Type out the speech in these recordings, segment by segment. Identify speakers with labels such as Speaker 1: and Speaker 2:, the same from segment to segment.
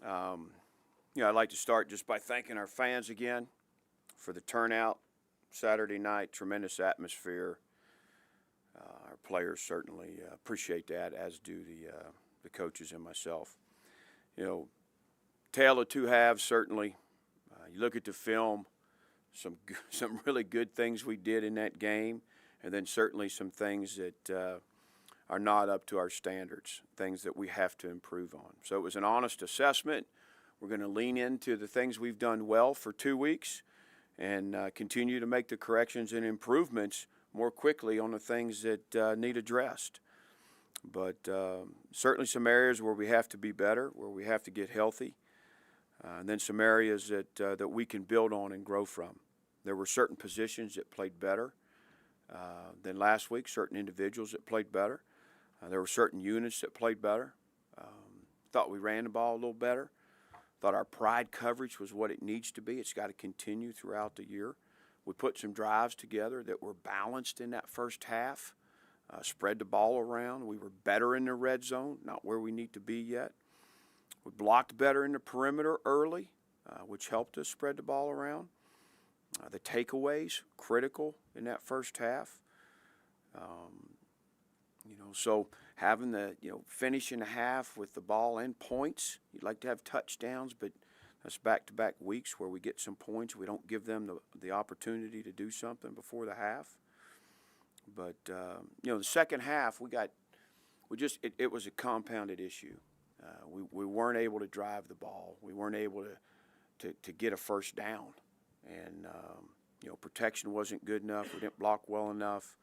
Speaker 1: I'd like to start just by thanking our fans again for the turnout Saturday night. Tremendous atmosphere. Our players certainly appreciate that, as do the coaches and myself. You know, tale of two halves, certainly. You look at the film, some really good things we did in that game, and then certainly some things that are not up to our standards, things that we have to improve on. So it was an honest assessment. We're going to lean into the things we've done well for 2 weeks and continue to make the corrections and improvements more quickly on the things that need addressed. But certainly some areas where we have to be better, where we have to get healthy, and then some areas that we can build on and grow from. There were certain positions that played better than last week, certain individuals that played better. There were certain units that played better. Thought we ran the ball a little better. Thought our pride coverage was what it needs to be. It's got to continue throughout the year. We put some drives together that were balanced in that first half, spread the ball around. We were better in the red zone, not where we need to be yet. We blocked better in the perimeter early, which helped us spread the ball around. The takeaways, critical in that first half. So having the, finishing the half with the ball and points, you'd like to have touchdowns, but that's back-to-back weeks where we get some points. We don't give them the opportunity to do something before the half. But, the second half, it was a compounded issue. We weren't able to drive the ball. We weren't able to get a first down. And, protection wasn't good enough. We didn't block well enough.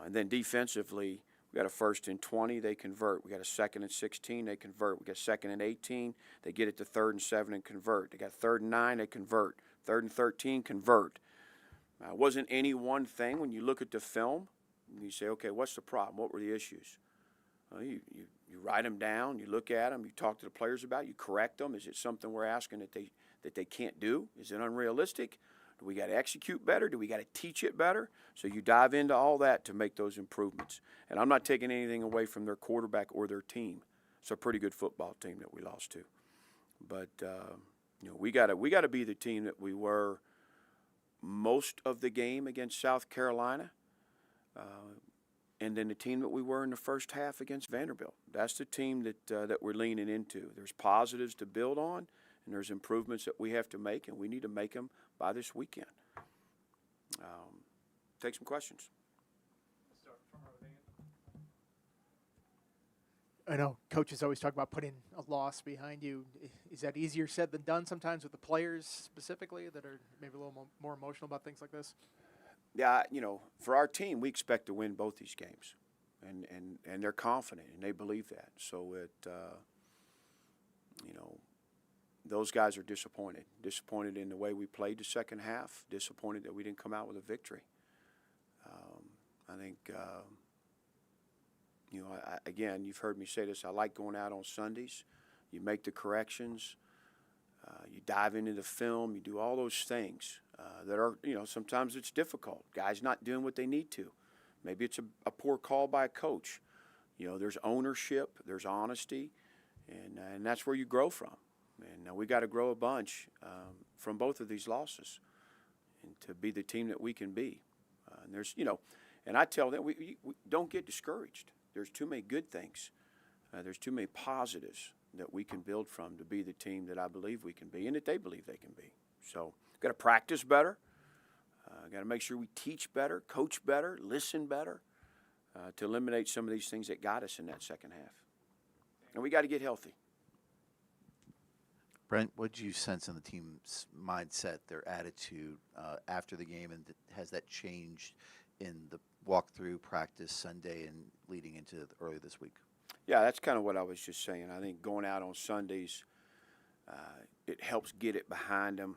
Speaker 1: And then defensively, we got a 1st and 20, they convert. We got a 2nd and 16, they convert. We got 2nd and 18, they get it to 3rd and 7 and convert. They got 3rd and 9, they convert. 3rd and 13, convert. It wasn't any one thing. When you look at the film, you say, okay, what's the problem? What were the issues? You write them down, you look at them, you talk to the players about it, you correct them. Is it something we're asking that they can't do? Is it unrealistic? Do we got to execute better? Do we got to teach it better? So you dive into all that to make those improvements. And I'm not taking anything away from their quarterback or their team. It's a pretty good football team that we lost to. But we got to be the team that we were most of the game against South Carolina, and then the team that we were in the first half against Vanderbilt. That's the team that we're leaning into. There's positives to build on, and there's improvements that we have to make, and we need to make them by this weekend. Take some questions.
Speaker 2: I know coaches always talk about putting a loss behind you. Is that easier said than done sometimes with the players specifically that are maybe a little more emotional about things like this?
Speaker 1: Yeah, for our team, we expect to win both these games, and they're confident and they believe that. So those guys are disappointed in the way we played the second half, disappointed that we didn't come out with a victory. I think, again, you've heard me say this, I like going out on Sundays. You make the corrections, you dive into the film, you do all those things that are, sometimes it's difficult. Guys not doing what they need to. Maybe it's a poor call by a coach. There's ownership, there's honesty, and that's where you grow from. And we got to grow a bunch from both of these losses, and to be the team that we can be. And there's, and I tell them we don't get discouraged. There's too many good things. There's too many positives that we can build from to be the team that I believe we can be, and that they believe they can be. So, got to practice better. Got to make sure we teach better, coach better, listen better, to eliminate some of these things that got us in that second half. And we got to get healthy.
Speaker 3: Brent, what did you sense in the team's mindset, their attitude after the game, and has that changed in the walkthrough practice Sunday and leading into early this week?
Speaker 1: Yeah, that's kind of what I was just saying. I think going out on Sundays, it helps get it behind them.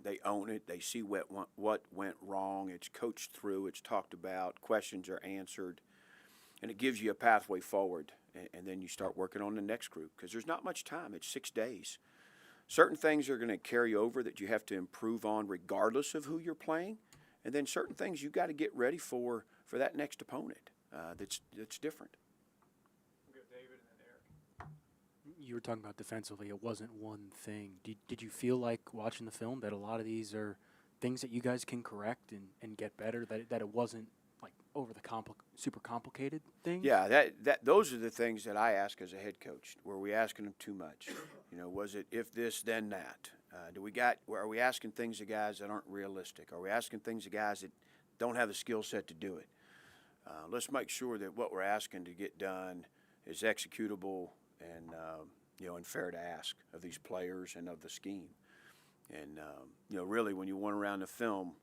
Speaker 1: They own it. They see what went wrong. It's coached through. It's talked about. Questions are answered. And it gives you a pathway forward. And then you start working on the next group because there's not much time. It's 6 days. Certain things are going to carry over that you have to improve on regardless of who you're playing. And then certain things you got to get ready for that next opponent that's different.
Speaker 4: We'll go David and then Eric. you were talking about defensively, it wasn't one thing. Did you feel like watching the film that a lot of these are things that you guys can correct and get better, that it wasn't like over the super complicated things?
Speaker 1: Yeah, those are the things that I ask as a head coach. Were we asking them too much? You know, was it if this then that? Are we asking things of guys that aren't realistic? Are we asking things of guys that don't have the skill set to do it? Let's make sure that what we're asking to get done is executable and and fair to ask of these players and of the scheme. And really, when you went around the film,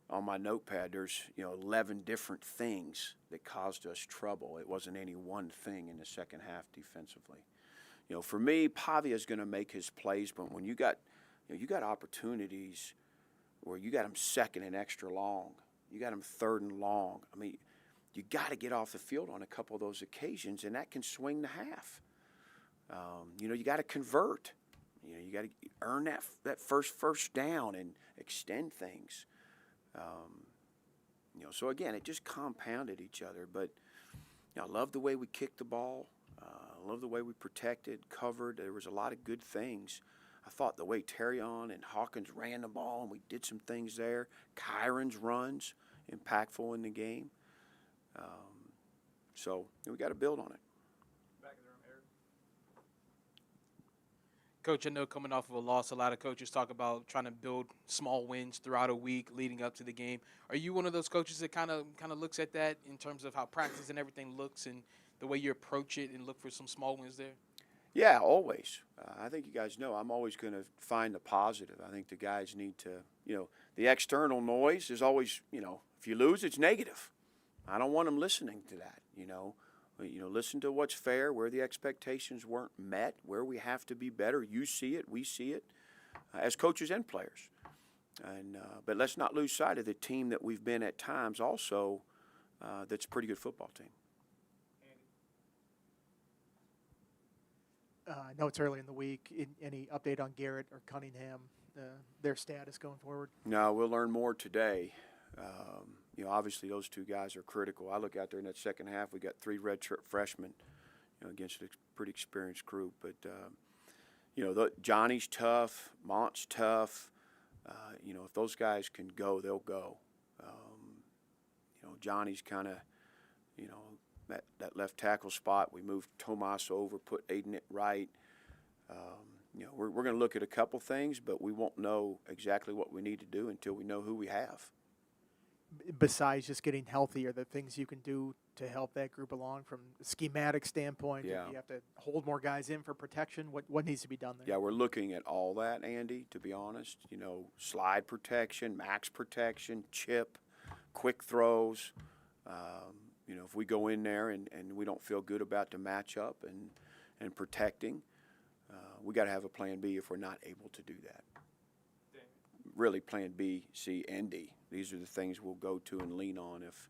Speaker 1: on my notepad, there's 11 different things that caused us trouble. It wasn't any one thing in the second half defensively. For me, Pavia is going to make his plays, but when you got opportunities where you got him second and extra long, you got him third and long. I mean, you got to get off the field on a couple of those occasions, and that can swing the half. You got to convert. You got to earn that first down and extend things. So again, it just compounded each other. But I love the way we kicked the ball. I love the way we protected, covered. There was a lot of good things. I thought the way Terrion and Hawkins ran the ball, and we did some things there. Kyron's runs, impactful in the game. So we got to build on it.
Speaker 5: Coach, I know coming off of a loss, a lot of coaches talk about trying to build small wins throughout a week leading up to the game. Are you one of those coaches that kind of looks at that in terms of how practice and everything looks and the way you approach it and look for some small wins there?
Speaker 1: Yeah, always. I think you guys know I'm always going to find the positive. I think the guys need to, the external noise is always, if you lose, it's negative. I don't want them listening to that, listen to what's fair, where the expectations weren't met, where we have to be better. You see it, we see it, as coaches and players. And but let's not lose sight of the team that we've been at times also that's a pretty good football team.
Speaker 2: I know it's early in the week. Any update on Garrett or Cunningham, their status going forward?
Speaker 1: No, we'll learn more today. Obviously those two guys are critical. I look out there in that second half, we got 3 redshirt freshmen, against a pretty experienced group. But, Johnny's tough, Mont's tough. If those guys can go, they'll go. Johnny's kind of, that left tackle spot. We moved Tomas over, put Aiden at right. We're going to look at a couple things, but we won't know exactly what we need to do until we know who we have.
Speaker 2: Besides just getting healthy, are there things you can do to help that group along from a schematic standpoint?
Speaker 1: Yeah.
Speaker 2: Do you have to hold more guys in for protection? What needs to be done there?
Speaker 1: Yeah, we're looking at all that, Andy, to be honest. Slide protection, max protection, chip, quick throws. If we go in there and we don't feel good about the matchup and protecting, we got to have a plan B if we're not able to do that. Really, plan B, C, and D. These are the things we'll go to and lean on if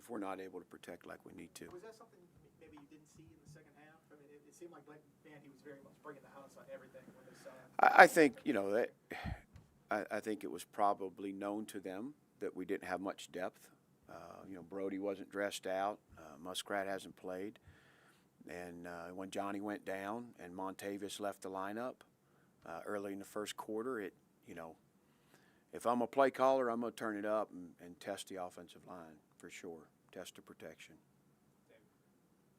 Speaker 1: we're not able to protect like we need to.
Speaker 2: Was that something maybe you didn't see in the second half? I mean, it seemed like Vandy was very much bringing the house on everything when they saw him.
Speaker 1: I think I think it was probably known to them that we didn't have much depth. Brody wasn't dressed out. Muskrat hasn't played. And when Johnny went down and Montavious left the lineup early in the first quarter, if I'm a play caller, I'm going to turn it up and test the offensive line for sure, test the protection.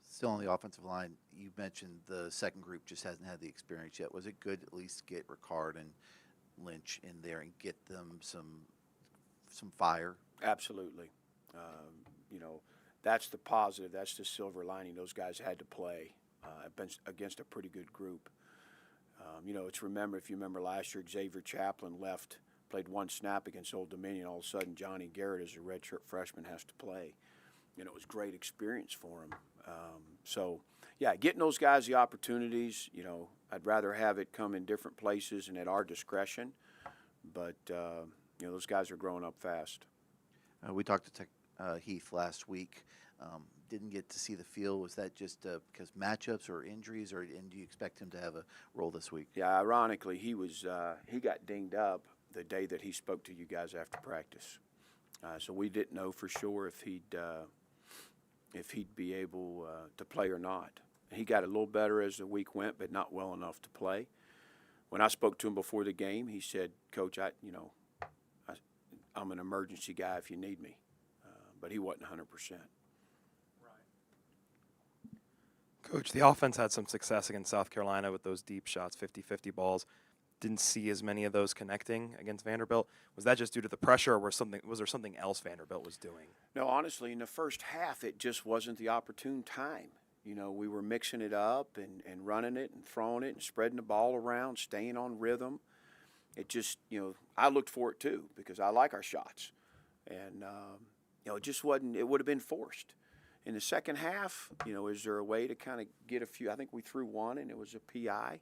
Speaker 3: Still on the offensive line, you mentioned the second group just hasn't had the experience yet. Was it good to at least get Ricard and Lynch in there and get them some fire?
Speaker 1: Absolutely. That's the positive. That's the silver lining. Those guys had to play against a pretty good group. If you remember last year, Xavier Chaplin played one snap against Old Dominion. All of a sudden, Johnny Garrett, as a redshirt freshman, has to play. It was a great experience for him. Getting those guys the opportunities, I'd rather have it come in different places and at our discretion. But, those guys are growing up fast.
Speaker 3: We talked to Heath last week. Didn't get to see the field. Was that just because matchups or injuries, and do you expect him to have a role this week?
Speaker 1: Yeah, ironically, he got dinged up the day that he spoke to you guys after practice. So we didn't know for sure if he'd be able to play or not. He got a little better as the week went, but not well enough to play. When I spoke to him before the game, he said, "Coach, I'm an emergency guy if you need me," but he wasn't 100%.
Speaker 6: Coach, the offense had some success against South Carolina with those deep shots, 50-50 balls. Didn't see as many of those connecting against Vanderbilt. Was that just due to the pressure, or was there something else Vanderbilt was doing?
Speaker 1: No, honestly, in the first half, it just wasn't the opportune time. We were mixing it up and running it and throwing it and spreading the ball around, staying on rhythm. It just, I looked for it too because I like our shots. And, it just wasn't, it would have been forced. In the second half, is there a way to kind of get a few? I think we threw one and it was a PI.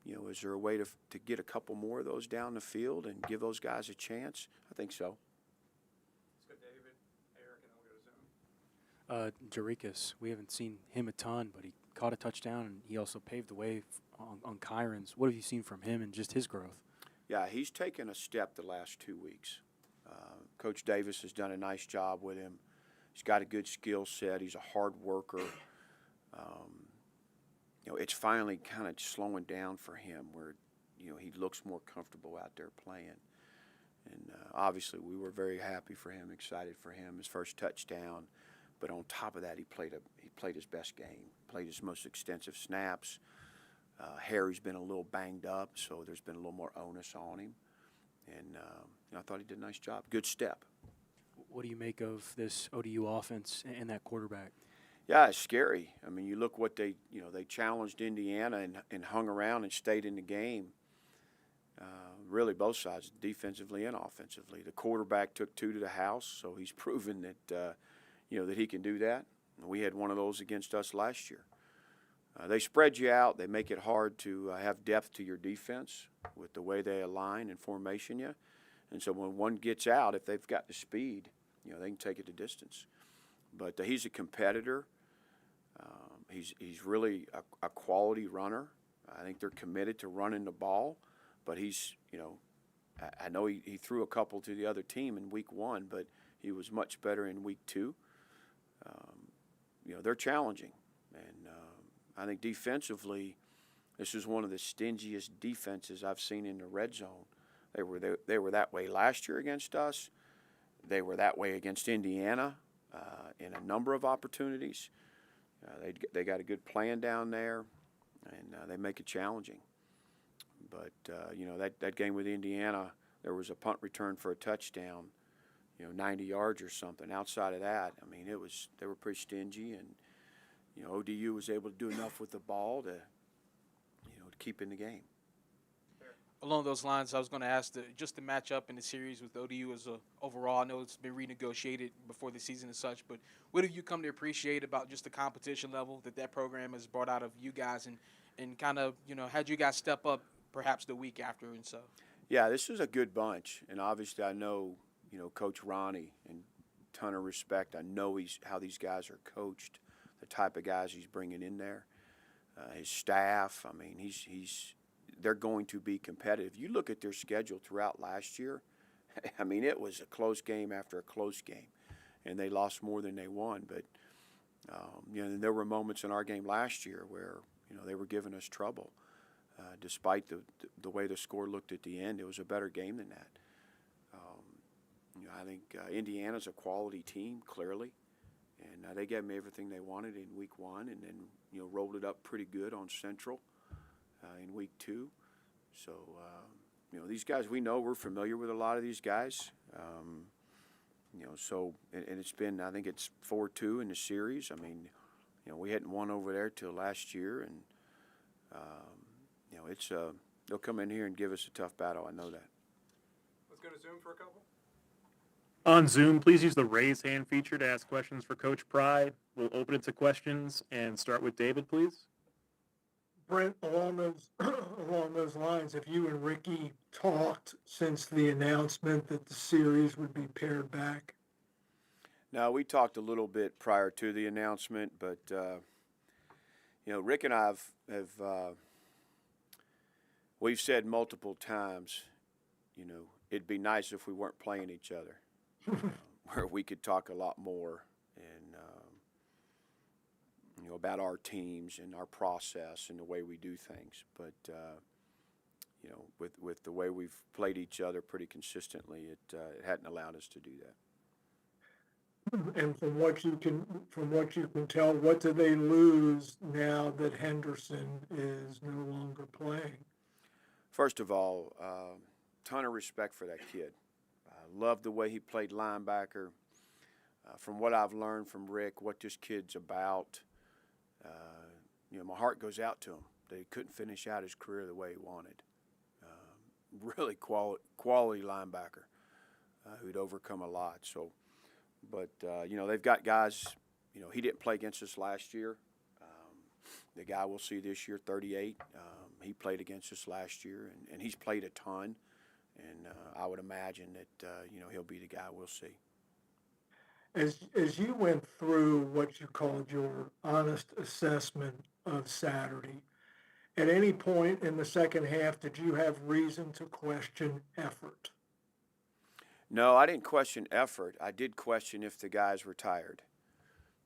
Speaker 1: Is there a way to get a couple more of those down the field and give those guys a chance? I think so.
Speaker 7: Let's go David, Eric, and then we'll go to Zoom.
Speaker 4: Jarikas, we haven't seen him a ton, but he caught a touchdown and he also paved the way on Kyron's. What have you seen from him and just his growth?
Speaker 1: Yeah, he's taken a step the last 2 weeks. Coach Davis has done a nice job with him. He's got a good skill set. He's a hard worker. It's finally kind of slowing down for him where, he looks more comfortable out there playing. And obviously we were very happy for him, excited for him, his first touchdown. But on top of that, he played his best game, played his most extensive snaps. Harry's been a little banged up, so there's been a little more onus on him. And I thought he did a nice job. Good step.
Speaker 4: What do you make of this ODU offense and that quarterback?
Speaker 1: Yeah, it's scary. I mean, you look what they challenged Indiana and hung around and stayed in the game. Really, both sides, defensively and offensively. The quarterback took 2 to the house, so he's proven that that he can do that. We had one of those against us last year. They spread you out. They make it hard to have depth to your defense with the way they align and formation you. And so when one gets out, if they've got the speed, they can take it the distance. But he's a competitor. He's really a quality runner. I think they're committed to running the ball. But he's, I know he threw a couple to the other team in week 1, but he was much better in week 2. They're challenging. And I think defensively, this is one of the stingiest defenses I've seen in the red zone. They were that way last year against us. They were that way against Indiana in a number of opportunities. They got a good plan down there, and they make it challenging. But that game with Indiana, there was a punt return for a touchdown, 90 yards or something. Outside of that, I mean, they were pretty stingy, and ODU was able to do enough with the ball to keep in the game.
Speaker 5: Along those lines, I was going to ask just the matchup in the series with ODU as overall. I know it's been renegotiated before the season and such, but what have you come to appreciate about just the competition level that program has brought out of you guys and kind of, had you guys step up perhaps the week after and so?
Speaker 1: Yeah, this is a good bunch, and obviously I know, Coach Ronnie, and ton of respect. I know how these guys are coached, the type of guys he's bringing in there, his staff. I mean, they're going to be competitive. You look at their schedule throughout last year, I mean, it was a close game after a close game, and they lost more than they won. But, there were moments in our game last year where, they were giving us trouble. Despite the way the score looked at the end, it was a better game than that. I think Indiana's a quality team, clearly, and they gave me everything they wanted in week 1 and then, rolled it up pretty good on Central in week 2. So, these guys, we're familiar with a lot of these guys. So, and it's been, I think it's 4-2 in the series. I mean, we hadn't won over there till last year, and, they'll come in here and give us a tough battle. I know that.
Speaker 7: Let's go to Zoom for a couple. On Zoom, please use the raise hand feature to ask questions for Coach Pry. We'll open it to questions and start with David, please.
Speaker 8: Brent, along those lines, have you and Ricky talked since the announcement that the series would be pared back?
Speaker 1: Now, we talked a little bit prior to the announcement, but Rick and I have we've said multiple times, it'd be nice if we weren't playing each other, where we could talk a lot more. And about our teams and our process and the way we do things. But with the way we've played each other pretty consistently, it hadn't allowed us to do that.
Speaker 8: And from what you can tell, what do they lose now that Henderson is no longer playing?
Speaker 1: First of all, ton of respect for that kid. Love the way he played linebacker. From what I've learned from Rick, what this kid's about, my heart goes out to him that he couldn't finish out his career the way he wanted. Really quality linebacker who'd overcome a lot. So, but they've got guys. He didn't play against us last year. The guy we'll see this year, 38. He played against us last year, and he's played a ton. And I would imagine that he'll be the guy we'll see.
Speaker 8: As you went through what you called your honest assessment of Saturday, at any point in the second half, did you have reason to question effort?
Speaker 1: No, I didn't question effort. I did question if the guys were tired.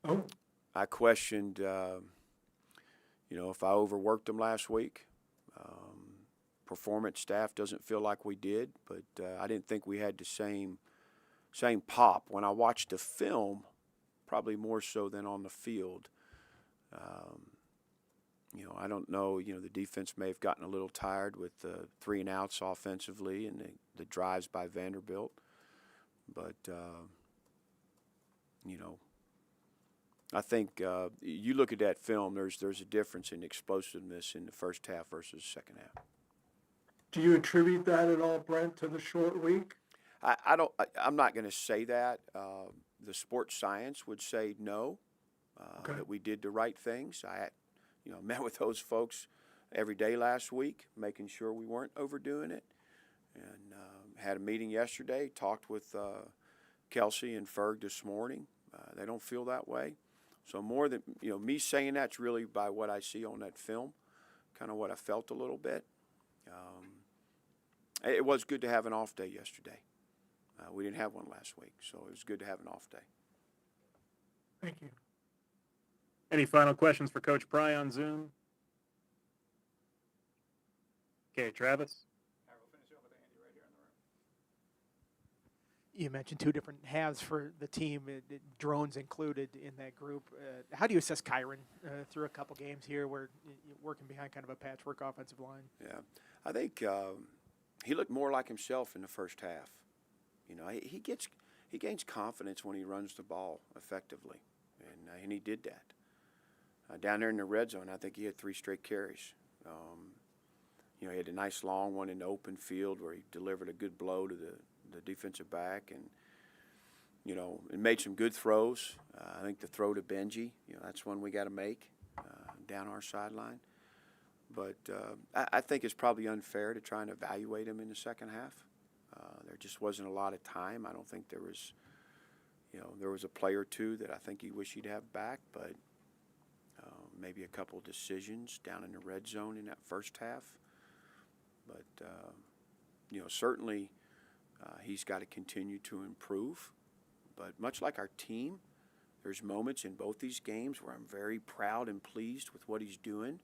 Speaker 8: Oh,
Speaker 1: I questioned, if I overworked them last week. Performance staff doesn't feel like we did, but I didn't think we had the same pop. When I watched the film, probably more so than on the field, I don't know, the defense may have gotten a little tired with the 3 and outs offensively and the drives by Vanderbilt. But, I think you look at that film, there's a difference in explosiveness in the first half versus the second half.
Speaker 8: do you attribute that at all, Brent, to the short week?
Speaker 1: I'm not going to say that. The sports science would say no,
Speaker 8: Okay.
Speaker 1: that we did the right things. I met with those folks every day last week, making sure we weren't overdoing it. And had a meeting yesterday, talked with Kelsey and Ferg this morning. They don't feel that way. So more than, me saying that's really by what I see on that film, kind of what I felt a little bit. It was good to have an off day yesterday. We didn't have one last week, so it was good to have an off day.
Speaker 8: Thank you.
Speaker 7: Any final questions for Coach Pry on Zoom? Okay, Travis.
Speaker 2: You mentioned 2 different halves for the team, drones included in that group. How do you assess Kyron through a couple games here where you're working behind kind of a patchwork offensive line?
Speaker 1: Yeah, I think he looked more like himself in the first half. He gains confidence when he runs the ball effectively, and he did that. Down there in the red zone, I think he had 3 straight carries. He had a nice long one in the open field where he delivered a good blow to the defensive back and made some good throws. I think the throw to Benji, that's one we got to make down our sideline. But I think it's probably unfair to try and evaluate him in the second half. There just wasn't a lot of time. I don't think there was, there was a play or 2 that I think he wished he'd have back, but maybe a couple decisions down in the red zone in that first half. But, certainly he's got to continue to improve. But much like our team, there's moments in both these games where I'm very proud and pleased with what he's doing.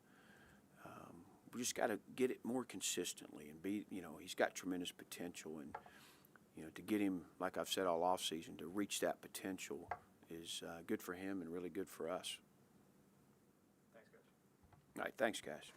Speaker 1: We just got to get it more consistently and be, he's got tremendous potential. And, to get him, like I've said all offseason, to reach that potential is good for him and really good for us.
Speaker 7: Thanks, Coach.
Speaker 1: All right, thanks, guys.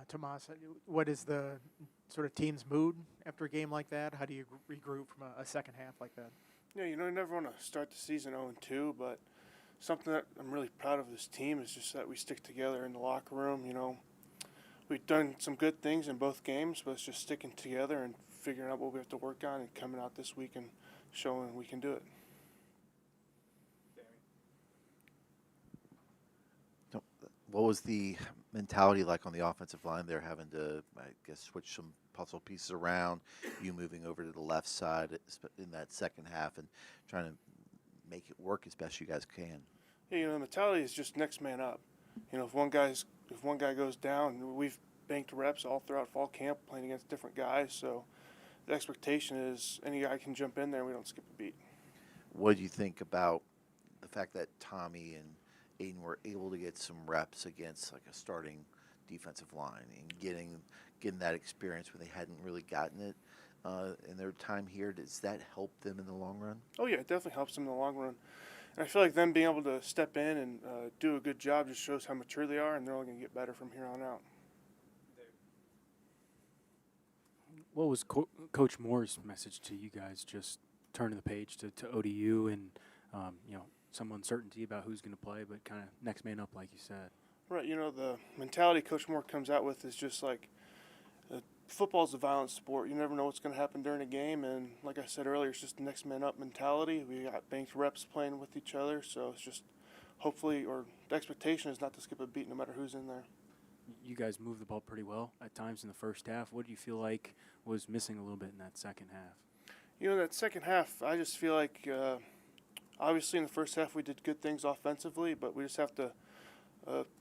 Speaker 2: Tomas, what is the sort of team's mood after a game like that? How do you regroup from a second half like that?
Speaker 9: Yeah, you never want to start the season 0-2, but something that I'm really proud of this team is just that we stick together in the locker room. We've done some good things in both games, but it's just sticking together and figuring out what we have to work on and coming out this week and showing we can do it.
Speaker 3: So, what was the mentality like on the offensive line? They're having to, I guess, switch some puzzle pieces around. You moving over to the left side in that second half and trying to make it work as best you guys can.
Speaker 9: Yeah, the mentality is just next man up. If one guy goes down, we've banked reps all throughout fall camp playing against different guys. So the expectation is any guy can jump in there and we don't skip a beat.
Speaker 3: What do you think about the fact that Tommy and Aiden were able to get some reps against like a starting defensive line and getting that experience when they hadn't really gotten it in their time here? Does that help them in the long run?
Speaker 9: Oh, yeah, it definitely helps them in the long run. And I feel like them being able to step in and do a good job just shows how mature they are, and they're only going to get better from here on out.
Speaker 4: What was Coach Moore's message to you guys? Just turning the page to ODU and some uncertainty about who's going to play, but kind of next man up, like you said.
Speaker 9: Right, the mentality Coach Moore comes out with is just like football's a violent sport. You never know what's going to happen during a game, and like I said earlier, it's just the next man up mentality. We got banked reps playing with each other, so it's just hopefully, or the expectation is not to skip a beat no matter who's in there.
Speaker 4: You guys moved the ball pretty well at times in the first half. What do you feel like was missing a little bit in that second half?
Speaker 9: That second half, I just feel like obviously in the first half we did good things offensively, but we just have to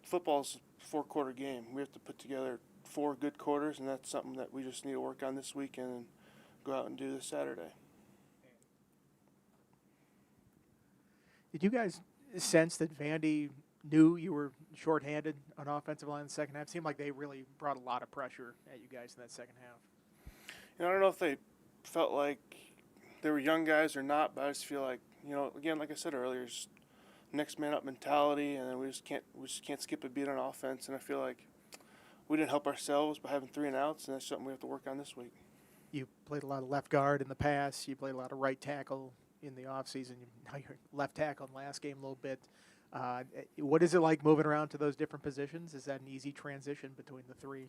Speaker 9: football's a four-quarter game. We have to put together 4 good quarters, and that's something that we just need to work on this weekend and go out and do this Saturday.
Speaker 2: Did you guys sense that Vandy knew you were shorthanded on offensive line in the second half? It seemed like they really brought a lot of pressure at you guys in that second half.
Speaker 9: I don't know if they felt like they were young guys or not, but I just feel like, again, like I said earlier, it's next man up mentality, and then we just can't skip a beat on offense. And I feel like we didn't help ourselves by having 3 and outs, and that's something we have to work on this week.
Speaker 2: You played a lot of left guard in the past. You played a lot of right tackle in the offseason. Now you're left tackle in the last game a little bit. What is it like moving around to those different positions? Is that an easy transition between the 3?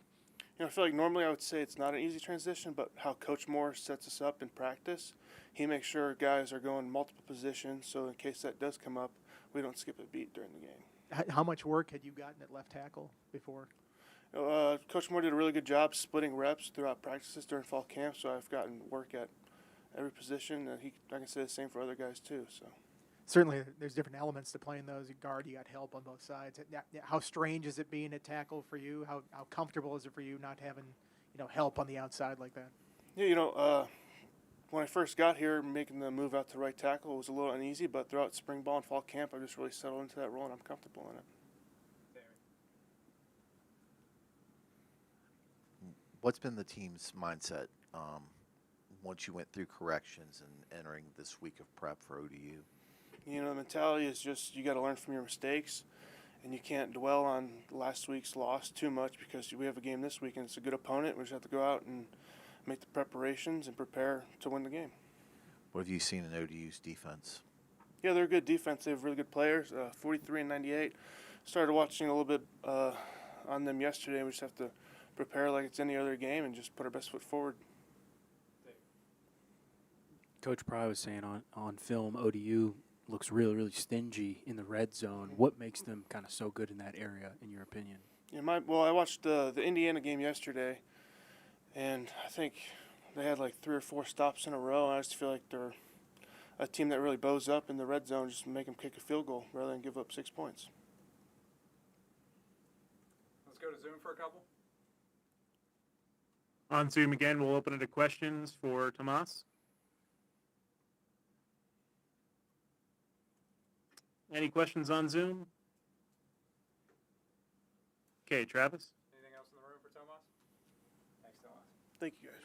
Speaker 9: I feel like normally I would say it's not an easy transition, but how Coach Moore sets us up in practice, he makes sure guys are going multiple positions, so in case that does come up, we don't skip a beat during the game.
Speaker 2: How much work had you gotten at left tackle before?
Speaker 9: Coach Moore did a really good job splitting reps throughout practices during fall camp, so I've gotten work at every position, and I can say the same for other guys too. So
Speaker 2: certainly there's different elements to playing those. At guard, you got help on both sides. How strange is it being at tackle for you? How comfortable is it for you not having help on the outside like that?
Speaker 9: Yeah, when I first got here, making the move out to right tackle was a little uneasy, but throughout spring ball and fall camp, I just really settled into that role, and I'm comfortable in it.
Speaker 3: What's been the team's mindset once you went through corrections and entering this week of prep for ODU?
Speaker 9: The mentality is just you got to learn from your mistakes, and you can't dwell on last week's loss too much because we have a game this week, and it's a good opponent. We just have to go out and make the preparations and prepare to win the game.
Speaker 3: What have you seen in ODU's defense?
Speaker 9: Yeah, they're a good defense. They have really good players, 43 and 98. Started watching a little bit on them yesterday. We just have to prepare like it's any other game and just put our best foot forward.
Speaker 4: Coach Pry was saying on film, ODU looks really, really stingy in the red zone. What makes them kind of so good in that area, in your opinion?
Speaker 9: Yeah, I watched the Indiana game yesterday, and I think they had like 3 or 4 stops in a row. I just feel like they're a team that really bows up in the red zone, just make them kick a field goal rather than give up 6 points.
Speaker 10: Let's go to Zoom for a couple.
Speaker 7: On Zoom again, we'll open it to questions for Tomas. Any questions on Zoom? Okay, Travis.
Speaker 10: Anything else in the room for Tomas? Thanks, Tomas.
Speaker 9: Thank you, guys.